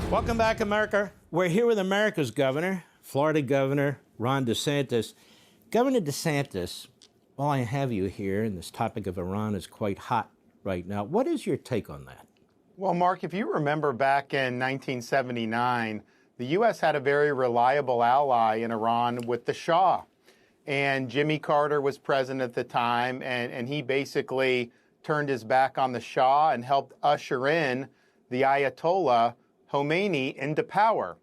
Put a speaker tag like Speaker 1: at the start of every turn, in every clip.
Speaker 1: Welcome back, America. We're here with America's governor, Florida Governor Ron DeSantis. Governor DeSantis, while I have you here, and this topic of Iran is quite hot right now, what is your take on that?
Speaker 2: Well, Mark, if you remember back in 1979, the U.S. had a very reliable ally in Iran with the Shah. And Jimmy Carter was president at the time, and he basically turned his back on the Shah and helped usher in the Ayatollah Khomeini into power.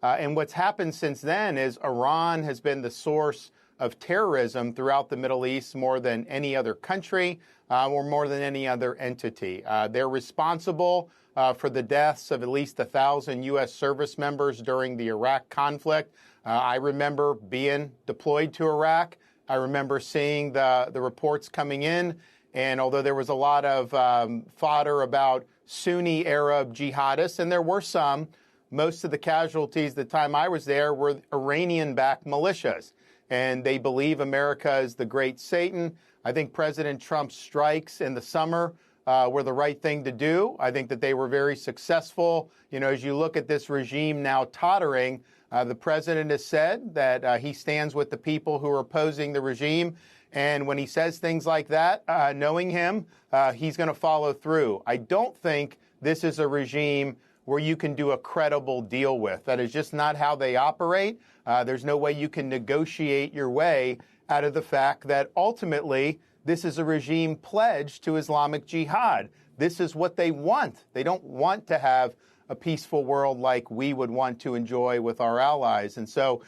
Speaker 2: And what's happened since then is Iran has been the source of terrorism throughout the Middle East more than any other country or more than any other entity. They're responsible for the deaths of at least 1,000 U.S. service members during the Iraq conflict. I remember being deployed to Iraq. I remember seeing the reports coming in. And although there was a lot of fodder about Sunni Arab jihadists, and there were some, most of the casualties the time I was there were Iranian-backed militias. And they believe America is the great Satan. I think President Trump's strikes in the summer were the right thing to do. I think that they were very successful. You know, as you look at this regime now tottering, the president has said that he stands with the people who are opposing the regime. And when he says things like that, knowing him, he's going to follow through. I don't think this is a regime where you can do a credible deal with. That is just not how they operate. There's no way you can negotiate your way out of the fact that ultimately this is a regime pledged to Islamic Jihad. This is what they want. They don't want to have a peaceful world like we would want to enjoy with our allies. And so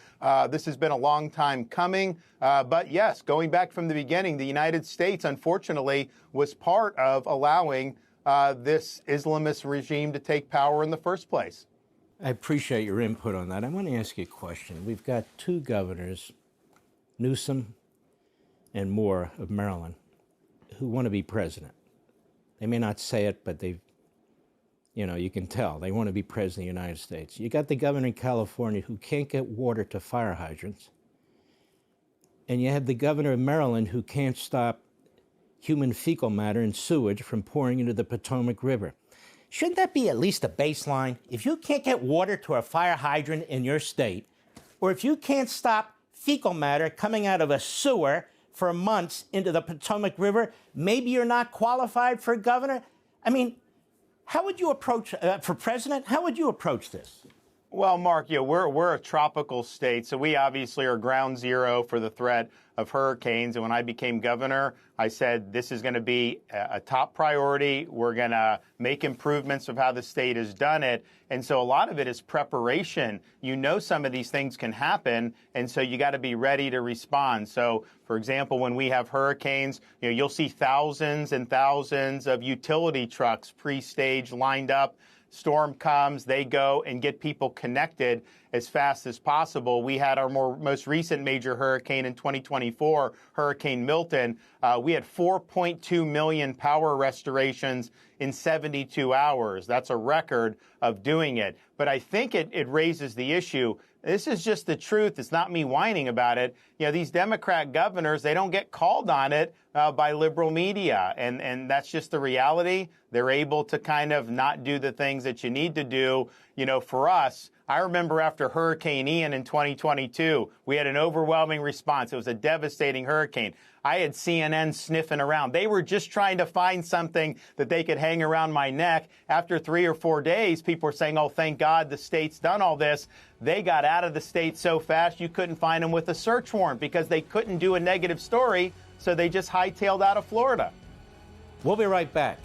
Speaker 2: this has been a long time coming. But yes, going back from the beginning, the United States, unfortunately, was part of allowing this Islamist regime to take power in the first place.
Speaker 1: I appreciate your input on that. I want to ask you a question. We've got two governors, Newsom and Moore of Maryland, who want to be president. They may not say it, but you can tell. They want to be president of the United States. You got the governor in California who can't get water to fire hydrants. And you have the governor of Maryland who can't stop human fecal matter and sewage from pouring into the Potomac River. Shouldn't that be at least a baseline? If you can't get water to a fire hydrant in your state, or if you can't stop fecal matter coming out of a sewer for months into the Potomac River, maybe you're not qualified for governor? I mean, how would you approach, for president, how would you approach this?
Speaker 2: Well, Mark, we're a tropical state, so we obviously are ground zero for the threat of hurricanes. And when I became governor, I said this is going to be a top priority. We're going to make improvements of how the state has done it. And so a lot of it is preparation. You know some of these things can happen, and so you got to be ready to respond. So, for example, when we have hurricanes, you'll see thousands and thousands of utility trucks pre-staged lined up. Storm comes, they go and get people connected as fast as possible. We had our most recent major hurricane in 2024, Hurricane Milton. We had 4.2 million power restorations in 72 hours. That's a record of doing it. But I think it raises the issue. This is just the truth. It's not me whining about it. These Democrat governors, they don't get called on it by liberal media. And that's just the reality. They're able to kind of not do the things that you need to do. For us, I remember after Hurricane Ian in 2022, we had an overwhelming response. It was a devastating hurricane. I had CNN sniffing around. They were just trying to find something that they could hang around my neck. After 3 or 4 days, people were saying, oh, thank God the state's done all this. They got out of the state so fast you couldn't find them with a search warrant because they couldn't do a negative story, so they just hightailed out of Florida.
Speaker 1: We'll be right back.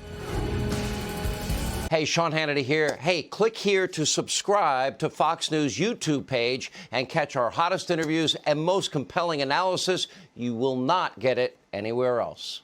Speaker 3: Hey, Sean Hannity here. Hey, click here to subscribe to Fox News YouTube page and catch our hottest interviews and most compelling analysis. You will not get it anywhere else.